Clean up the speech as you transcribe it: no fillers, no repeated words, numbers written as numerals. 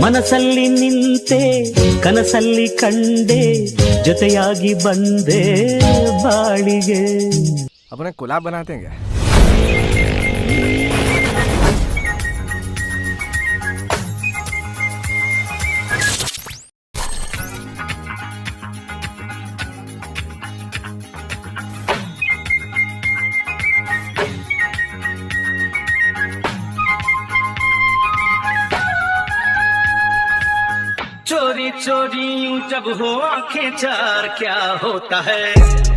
ಮನಸ್ಸಲ್ಲಿ ನಿಂತೆ ಕನಸಲ್ಲಿ ಕಂಡೆ ಜೊತೆಯಾಗಿ ಬಂದೆ ಬಾಳಿಗೆ. अपने गुलाब बनाते हैं क्या? चोरी चोरी जब हो आंखें चार क्या होता है?